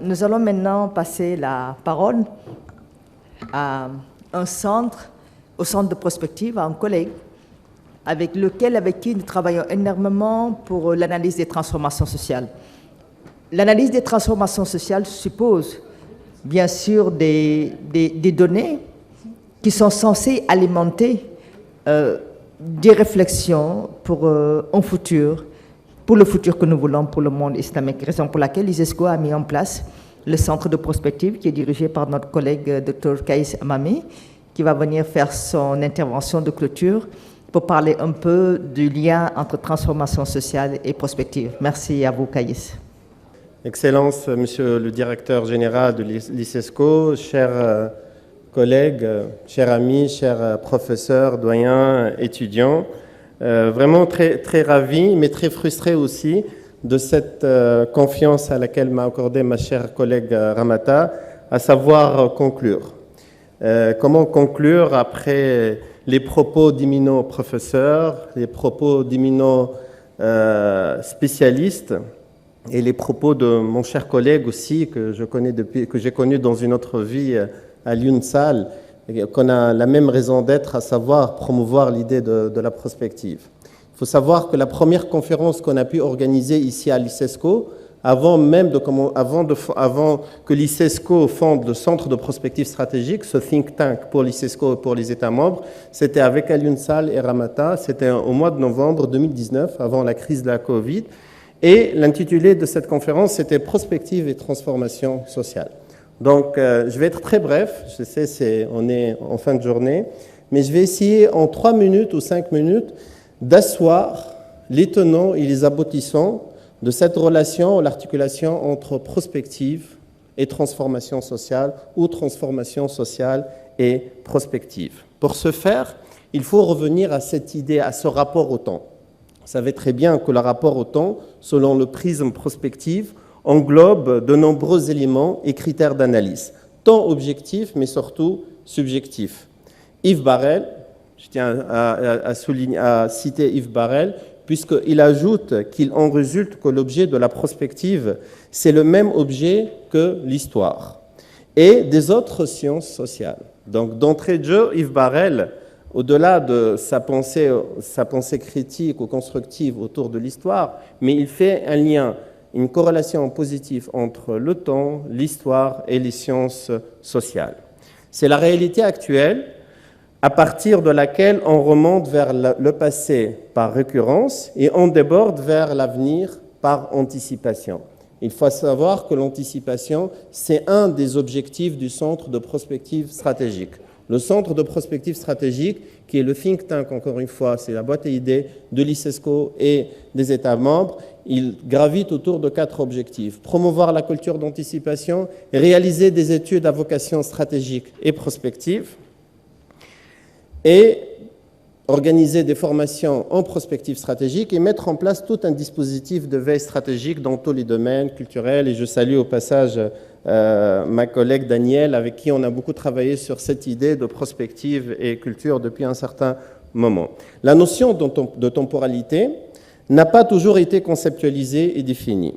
Nous allons maintenant passer la parole à au centre de prospective, à un collègue avec qui nous travaillons énormément pour l'analyse des transformations sociales. L'analyse des transformations sociales suppose bien sûr des données qui sont censées alimenter des réflexions pour un futur, pour le futur que nous voulons pour le monde islamique, raison pour laquelle l'ISESCO a mis en place le centre de prospective qui est dirigé par notre collègue Dr Kaïs Amami, qui va venir faire son intervention de clôture pour parler un peu du lien entre transformation sociale et prospective. Merci à vous, Kaïs. Excellence, Monsieur le Directeur Général de l'ISESCO, chers collègues, chers amis, chers professeurs, doyens, étudiants, vraiment très ravi, mais très frustré aussi de cette confiance à laquelle m'a accordé ma chère collègue Ramata, à savoir conclure. Comment conclure après les propos d'éminents professeurs, les propos d'éminents spécialistes et les propos de mon cher collègue aussi que j'ai connu dans une autre vie à l'UNSAL, qu'on a la même raison d'être, à savoir promouvoir l'idée de la prospective. Il faut savoir que la première conférence qu'on a pu organiser ici à l'ISESCO, avant que l'ISESCO fonde le centre de prospective stratégique, ce think tank pour l'ISESCO et pour les États membres, c'était avec Al-Yunsal et Ramata, c'était au mois de novembre 2019, avant la crise de la Covid, et l'intitulé de cette conférence, c'était « Prospective et transformation sociale ». Donc, je vais être très bref, je sais, on est en fin de journée, mais je vais essayer en 3 minutes ou 5 minutes d'asseoir les tenants et les aboutissants de cette relation, l'articulation entre prospective et transformation sociale ou transformation sociale et prospective. Pour ce faire, il faut revenir à cette idée, à ce rapport au temps. Vous savez très bien que le rapport au temps, selon le prisme prospective, englobe de nombreux éléments et critères d'analyse, tant objectifs mais surtout subjectifs. Yves Barrel, je tiens à citer Yves Barrel, puisqu'il ajoute qu'il en résulte que l'objet de la prospective, c'est le même objet que l'histoire et des autres sciences sociales. Donc, d'entrée de jeu, Yves Barrel, au-delà de sa pensée critique ou constructive autour de l'histoire, mais il fait un lien, une corrélation positive entre le temps, l'histoire et les sciences sociales. C'est la réalité actuelle, à partir de laquelle on remonte vers le passé par récurrence et on déborde vers l'avenir par anticipation. Il faut savoir que l'anticipation, c'est un des objectifs du centre de prospective stratégique. Le centre de prospective stratégique, qui est le think tank, encore une fois, c'est la boîte à idées de l'ISESCO et des États membres, il gravite autour de 4 objectifs. Promouvoir la culture d'anticipation, réaliser des études à vocation stratégique et prospective, et organiser des formations en prospective stratégique et mettre en place tout un dispositif de veille stratégique dans tous les domaines culturels. Et je salue au passage ma collègue Danielle, avec qui on a beaucoup travaillé sur cette idée de prospective et culture depuis un certain moment. La notion de temporalité n'a pas toujours été conceptualisée et définie.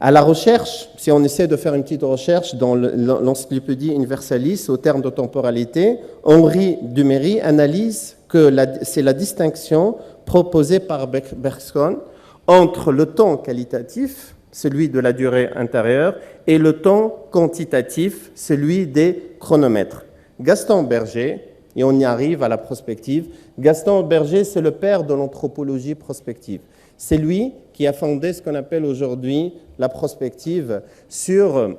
À la recherche, si on essaie de faire une petite recherche dans l'Encyclopédie Universalis au terme de temporalité, Henri Duméry analyse que c'est la distinction proposée par Bergson entre le temps qualitatif, celui de la durée intérieure, et le temps quantitatif, celui des chronomètres. Gaston Berger, et on y arrive à la prospective, Gaston Berger, c'est le père de l'anthropologie prospective. C'est lui qui a fondé ce qu'on appelle aujourd'hui la prospective sur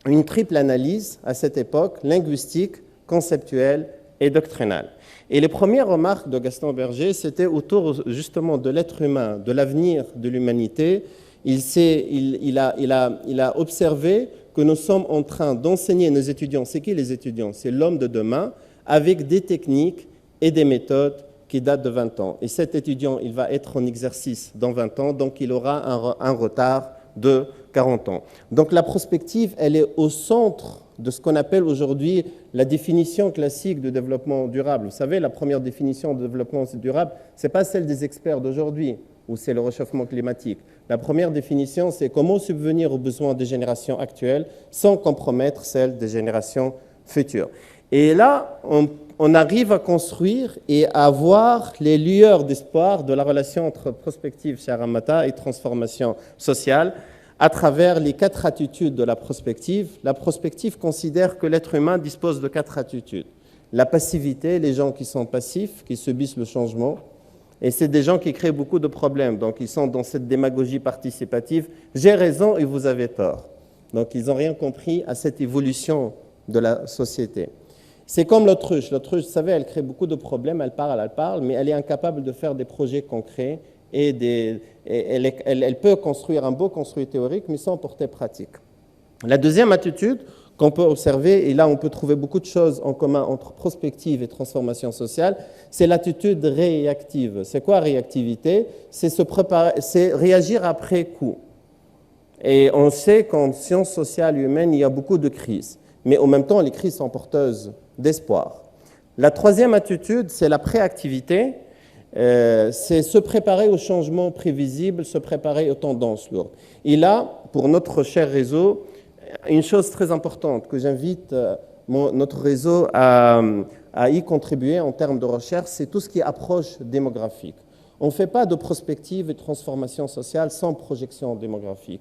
une triple analyse à cette époque, linguistique, conceptuelle et doctrinale. Et les premières remarques de Gaston Berger, c'était autour justement de l'être humain, de l'avenir de l'humanité. Il a observé que nous sommes en train d'enseigner nos étudiants. C'est qui les étudiants? C'est l'homme de demain, avec des techniques et des méthodes qui date de 20 ans. Et cet étudiant, il va être en exercice dans 20 ans, donc il aura un retard de 40 ans. Donc la prospective, elle est au centre de ce qu'on appelle aujourd'hui la définition classique de développement durable. Vous savez, la première définition de développement durable, ce n'est pas celle des experts d'aujourd'hui, où c'est le réchauffement climatique. La première définition, c'est comment subvenir aux besoins des générations actuelles sans compromettre celles des générations futures. Et là, on arrive à construire et à voir les lueurs d'espoir de la relation entre prospective chez Ramata et transformation sociale à travers les 4 attitudes de la prospective. La prospective considère que l'être humain dispose de 4 attitudes. La passivité, les gens qui sont passifs, qui subissent le changement, et c'est des gens qui créent beaucoup de problèmes. Donc, ils sont dans cette démagogie participative. J'ai raison et vous avez tort. Donc, ils n'ont rien compris à cette évolution de la société. C'est comme l'autruche. L'autruche, vous savez, elle crée beaucoup de problèmes, elle parle, mais elle est incapable de faire des projets concrets et elle peut construire un beau construit théorique, mais sans portée pratique. La deuxième attitude qu'on peut observer, et là on peut trouver beaucoup de choses en commun entre prospective et transformation sociale, c'est l'attitude réactive. C'est quoi réactivité? C'est réagir après coup. Et on sait qu'en sciences sociales et humaines, il y a beaucoup de crises. Mais en même temps, les crises sont porteuses d'espoir. La troisième attitude, c'est la préactivité. C'est se préparer aux changements prévisibles, se préparer aux tendances lourdes. Et là, pour notre cher réseau, une chose très importante que j'invite notre réseau à y contribuer en termes de recherche, c'est tout ce qui est approche démographique. On ne fait pas de prospective et de transformation sociale sans projection démographique.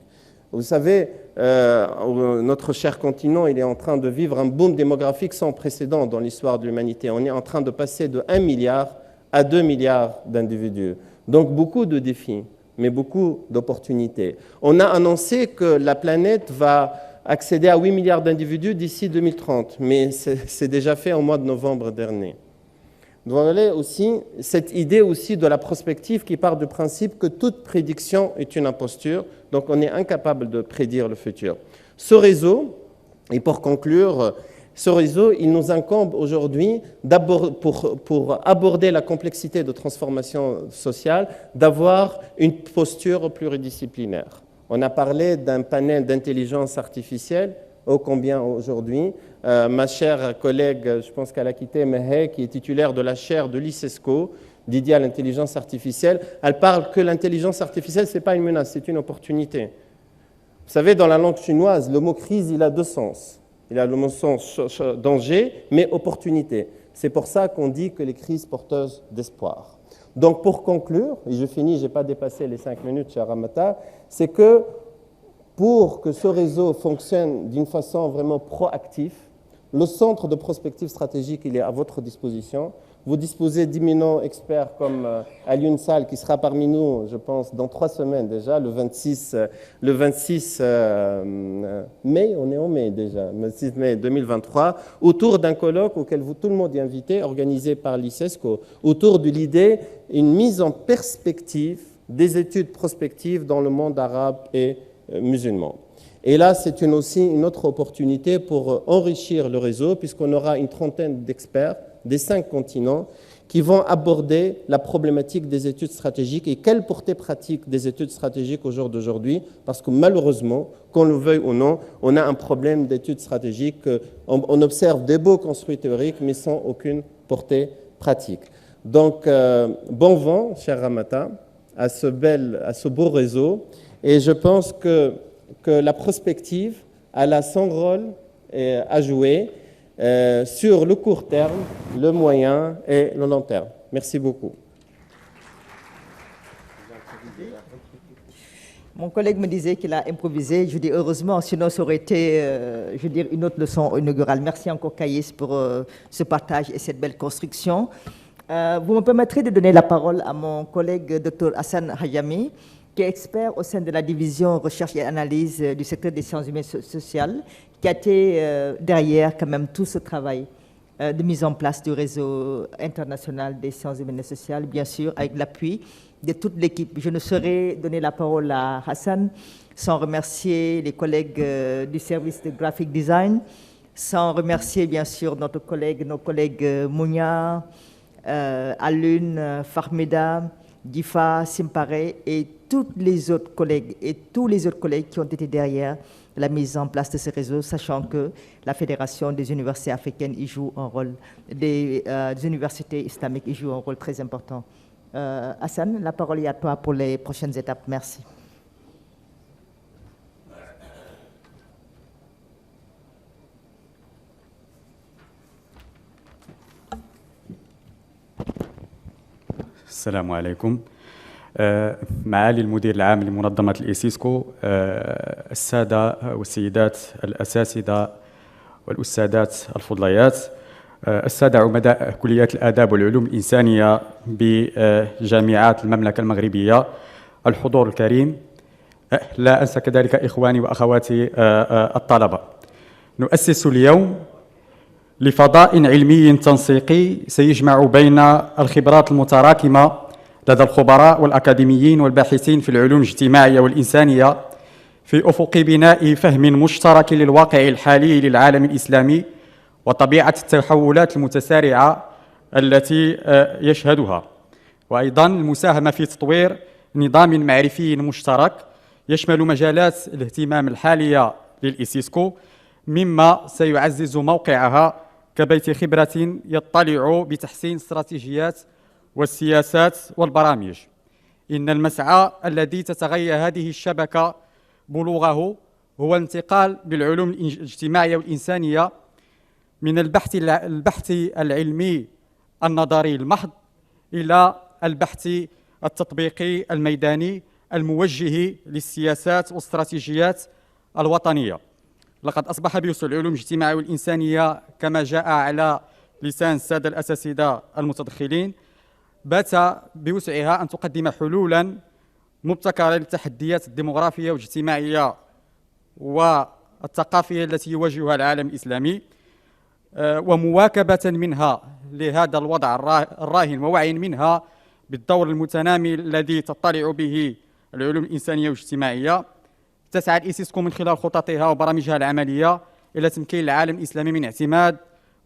Vous savez, notre cher continent, il est en train de vivre un boom démographique sans précédent dans l'histoire de l'humanité. On est en train de passer de 1 milliard à 2 milliards d'individus. Donc beaucoup de défis, mais beaucoup d'opportunités. On a annoncé que la planète va accéder à 8 milliards d'individus d'ici 2030, mais c'est déjà fait au mois de novembre dernier. Vous voyez aussi cette idée aussi de la prospective qui part du principe que toute prédiction est une imposture, donc on est incapable de prédire le futur. Ce réseau, et pour conclure, ce réseau, il nous incombe aujourd'hui, pour aborder la complexité de transformation sociale, d'avoir une posture pluridisciplinaire. On a parlé d'un panel d'intelligence artificielle, ô combien aujourd'hui. Ma chère collègue, je pense qu'elle a quitté Mehé, qui est titulaire de la chaire de l'ICESCO, dédiée à l'intelligence artificielle, elle parle que l'intelligence artificielle, ce n'est pas une menace, c'est une opportunité. Vous savez, dans la langue chinoise, le mot crise, il a 2 sens. Il a le sens danger, mais opportunité. C'est pour ça qu'on dit que les crises porteuses d'espoir. Donc pour conclure, et je finis, je n'ai pas dépassé les 5 minutes chez Ramata, c'est que pour que ce réseau fonctionne d'une façon vraiment proactive, le centre de prospective stratégique, il est à votre disposition. Vous disposez d'imminents experts comme Alioune Sall, qui sera parmi nous, je pense, dans 3 semaines déjà, le 26 mai, on est en mai déjà, le 6 mai 2023, autour d'un colloque auquel tout le monde est invité, organisé par l'ICESCO, autour de l'idée d'une mise en perspective des études prospectives dans le monde arabe et musulman. Et là, c'est aussi une autre opportunité pour enrichir le réseau, puisqu'on aura une trentaine d'experts des 5 continents qui vont aborder la problématique des études stratégiques et quelle portée pratique des études stratégiques au jour d'aujourd'hui, parce que malheureusement, qu'on le veuille ou non, on a un problème d'études stratégiques. On observe des beaux construits théoriques, mais sans aucune portée pratique. Donc, bon vent, cher Ramata, à ce beau réseau. Et je pense que la prospective, elle a son rôle à jouer sur le court terme, le moyen et le long terme. Merci beaucoup. Mon collègue me disait qu'il a improvisé. Je dis heureusement, sinon ça aurait été une autre leçon inaugurale. Merci encore, Caïs, pour ce partage et cette belle construction. Vous me permettrez de donner la parole à mon collègue Dr Hassan Hayami, qui est expert au sein de la division recherche et analyse du secteur des sciences humaines et sociales, qui a été derrière quand même tout ce travail de mise en place du réseau international des sciences humaines et sociales, bien sûr, avec l'appui de toute l'équipe. Je ne saurais donner la parole à Hassan sans remercier les collègues du service de graphic design, sans remercier bien sûr nos collègues Mounia, Alun, Fahmida, Difa, Simpare et tous les autres collègues qui ont été derrière la mise en place de ce réseau, sachant que la Fédération des universités africaines y joue un rôle, des universités islamiques y jouent un rôle très important. Hassan, la parole est à toi pour les prochaines étapes. Merci. السلام عليكم. معالي المدير العام لمنظمة الإيسيسكو، السادة والسيدات الأساتذة والأستاذات الفضليات، السادة عمداء كليات الآداب والعلوم الإنسانية بجامعات المملكة المغربية، الحضور الكريم، لا أنسى كذلك إخواني وأخواتي الطلبة. نؤسس اليوم لفضاء علمي تنسيقي سيجمع بين الخبرات المتراكمة لدى الخبراء والأكاديميين والباحثين في العلوم الاجتماعية والإنسانية في أفق بناء فهم مشترك للواقع الحالي للعالم الإسلامي وطبيعة التحولات المتسارعة التي يشهدها، وأيضاً المساهمة في تطوير نظام معرفي مشترك يشمل مجالات الاهتمام الحالية للإيسيسكو، مما سيعزز موقعها كبيت خبرة يطلع بتحسين استراتيجيات والسياسات والبرامج. إن المسعى الذي تتغير هذه الشبكة بلوغه هو الانتقال بالعلوم الاجتماعية والإنسانية من البحث العلمي النظري المحض إلى البحث التطبيقي الميداني الموجه للسياسات والاستراتيجيات الوطنية. لقد أصبح بيوس العلوم الاجتماعية والإنسانية كما جاء على لسان السادة الأساتذة المتدخلين بات بوسعها أن تقدم حلولاً مبتكرة للتحديات الديمغرافية والاجتماعية والثقافية التي يواجهها العالم الإسلامي، ومواكبة منها لهذا الوضع الراهن ووعي منها بالدور المتنامي الذي تطلع به العلوم الإنسانية والاجتماعية. تسعى الإيسيسكو من خلال خططها وبرامجها العملية إلى تمكين العالم الإسلامي من اعتماد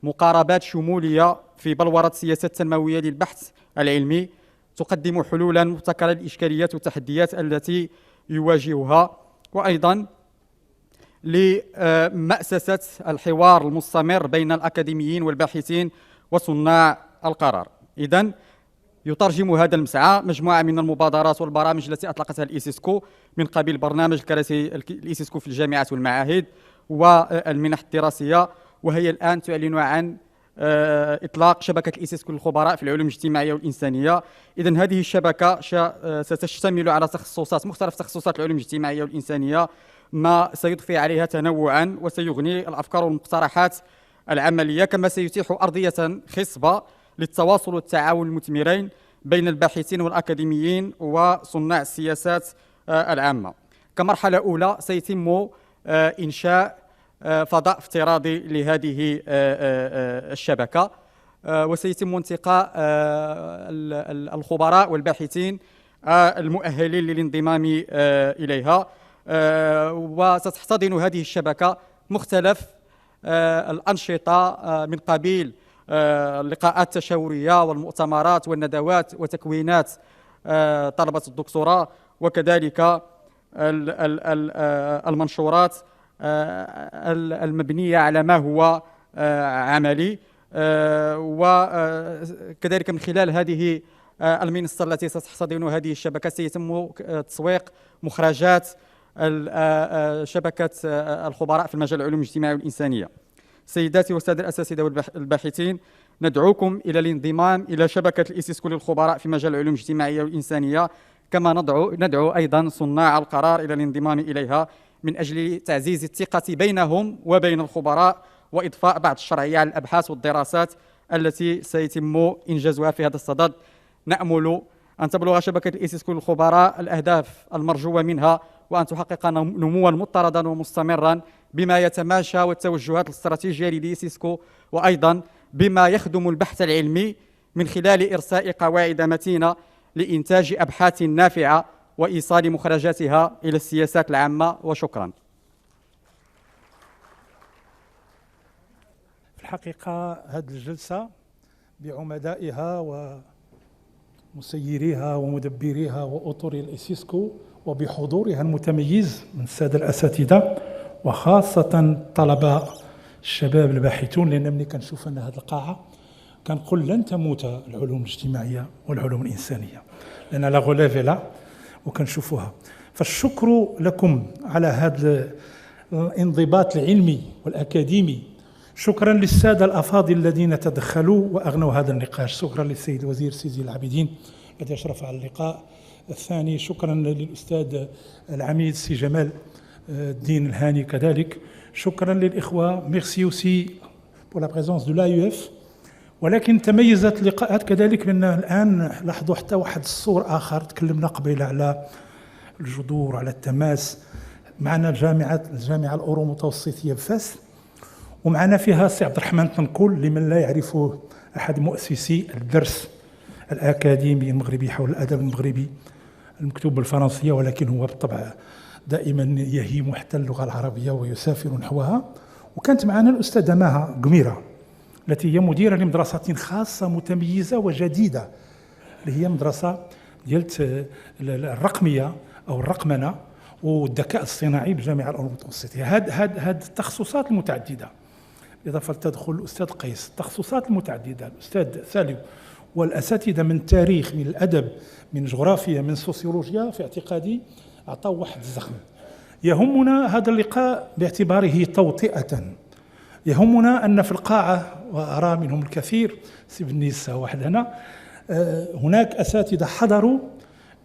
مقاربات شمولية في بلورة سياسات تنموية للبحث العلمي تقدم حلولا مبتكرة للإشكاليات والتحديات التي يواجهها، وأيضا لمأسسة الحوار المستمر بين الأكاديميين والباحثين وصناع القرار. إذن يترجم هذا المسعى مجموعة من المبادرات والبرامج التي أطلقتها الإيسيسكو من قبيل برنامج كراسي الإيسيسكو في الجامعات والمعاهد والمنح الدراسية، وهي الآن تعلن عن إطلاق شبكة الإيسيسكو للخبراء في العلوم الاجتماعية والإنسانية. إذن هذه الشبكة ستشتمل على مختلف تخصصات العلوم الاجتماعية والإنسانية، ما سيضفي عليها تنوعا وسيغني الأفكار والمقترحات العملية، كما سيتيح أرضية خصبة للتواصل والتعاون المثمرين بين الباحثين والأكاديميين وصناع السياسات العامة. كمرحلة أولى سيتم إنشاء فضاء افتراضي لهذه الشبكة، وسيتم انتقاء الخبراء والباحثين المؤهلين للانضمام إليها، وستحتضن هذه الشبكة مختلف الأنشطة من قبيل اللقاءات التشاورية والمؤتمرات والندوات وتكوينات طلبة الدكتوراه، وكذلك المنشورات المبنية على ما هو عملي، وكذلك من خلال هذه المنصة التي ستحتضن هذه الشبكة سيتم تسويق مخرجات شبكة الخبراء في المجال العلوم الاجتماعية والإنسانية. سيداتي والسادة الأساتذة والباحثين، ندعوكم إلى الانضمام إلى شبكة الإيسيسكو للخبراء في مجال العلوم الاجتماعية والإنسانية، كما ندعو أيضا صناع القرار إلى الانضمام إليها من أجل تعزيز الثقة بينهم وبين الخبراء وإضفاء بعض الشرعية على الأبحاث والدراسات التي سيتم إنجازها في هذا الصدد. نأمل أن تبلغ شبكة الإيسيسكو للخبراء الأهداف المرجوة منها، وأن تحقق نمواً مضطردا ومستمرا بما يتماشى والتوجهات الاستراتيجية للإيسيسكو، وأيضا بما يخدم البحث العلمي من خلال إرساء قواعد متينة لإنتاج أبحاث نافعة وإيصال مخرجاتها إلى السياسات العامة. وشكرا. في الحقيقة هذه الجلسة بعمدائها ومسيريها ومدبريها وأطر الإيسيسكو وبحضورها المتميز من السادة الأساتذة وخاصة طلبة الشباب الباحثون، لأن ملي كنشوف أن هذه القاعة كنقول لن تموت العلوم الاجتماعية والعلوم الإنسانية، لأن لا غوليف لا وكنشوفوها. فالشكر لكم على هذا الانضباط العلمي والأكاديمي. شكرا للسادة الأفاضل الذين تدخلوا وأغنوا هذا النقاش. شكرا للسيد الوزير سيدي العابدين الذي أشرف على اللقاء الثاني. شكرا للأستاذ العميد سي جمال الدين الهاني كذلك. شكرا للإخوة، ميرسي أوسي بور لا بريزونس دو l'AUF. ولكن تميزت اللقاءات كذلك بأن الآن لاحظوا حتى واحد الصور آخر. تكلمنا قبل على الجذور، على التماس. معنا الجامعة الأورو متوسطية بفاس، ومعنا فيها سي عبد الرحمن تنقول، لمن لا يعرفه أحد مؤسسي الدرس الأكاديمي المغربي حول الأدب المغربي المكتوب بالفرنسية، ولكن هو بالطبع دائما يهيم حتى اللغة العربية ويسافر نحوها. وكانت معنا الأستاذة ماها قميرة التي هي مديرة لمدرسة خاصة متميزة وجديدة، اللي هي مدرسة ديال الرقمية أو الرقمنة والذكاء الصناعي بالجامعة الأورو المتوسطية. هاد التخصصات المتعددة، إضافة لتدخل الأستاذ قيس، التخصصات المتعددة، الأستاذ سالم والأساتذة من التاريخ، من الأدب، من جغرافيا، من سوسيولوجيا، في اعتقادي أعطوا واحد الزخم. يهمنا هذا اللقاء باعتباره توطئة. يهمنا أن في القاعة، وأرى منهم الكثير، سي بنيسة وحدنا، هناك أساتذة حضروا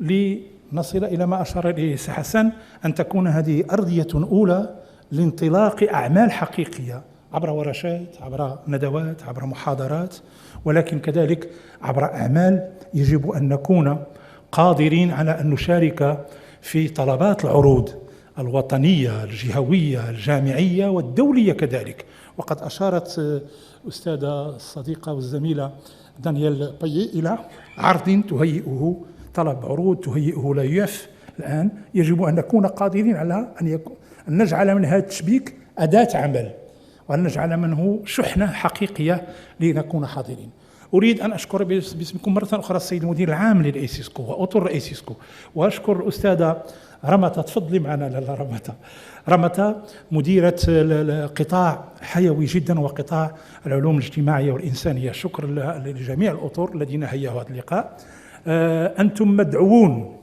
لنصل إلى ما أشار إليه سي حسن، أن تكون هذه أرضية أولى لانطلاق أعمال حقيقية عبر ورشات، عبر ندوات، عبر محاضرات، ولكن كذلك عبر أعمال يجب أن نكون قادرين على أن نشارك في طلبات العروض الوطنية، الجهوية، الجامعية والدولية كذلك. وقد أشارت الأستاذة الصديقة والزميلة دانيال بايي إلى عرض تهيئه، طلب عروض تهيئه l'AUF. الآن يجب أن نكون قادرين على أن نجعل من هذا التشبيك أداة عمل، وأن نجعل منه شحنة حقيقية لنكون حاضرين. أريد أن أشكر باسمكم مرة أخرى السيد المدير العام للأيسيسكو وأطر أيسيسكو، وأشكر الأستاذة رمتا. تفضلي معنا لالا رمتا مديرة قطاع حيوي جدا وقطاع العلوم الاجتماعية والإنسانية. شكر لجميع الأطر الذين هيئوا هذا اللقاء. أنتم مدعوون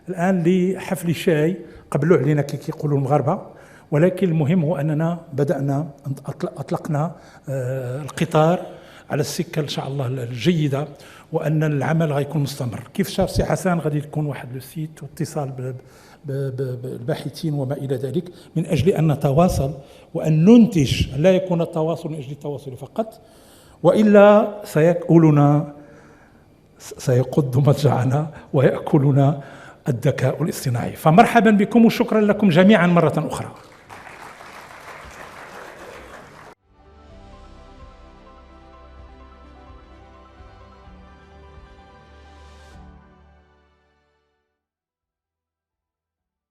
الآن لحفل شاي، قبلوا علينا كي يقولوا المغاربة، ولكن المهم هو أننا بدأنا أطلقنا القطار على السكة إن شاء الله الجيدة، وأن العمل غيكون مستمر. كيف شاف سي حسن غادي تكون واحد لو سيت واتصال بالباحثين وما إلى ذلك، من أجل أن نتواصل وأن ننتج، لا يكون التواصل من أجل التواصل فقط، وإلا سيقض مضجعنا ويأكلنا الذكاء الاصطناعي. فمرحبا بكم وشكرا لكم جميعا مرة أخرى.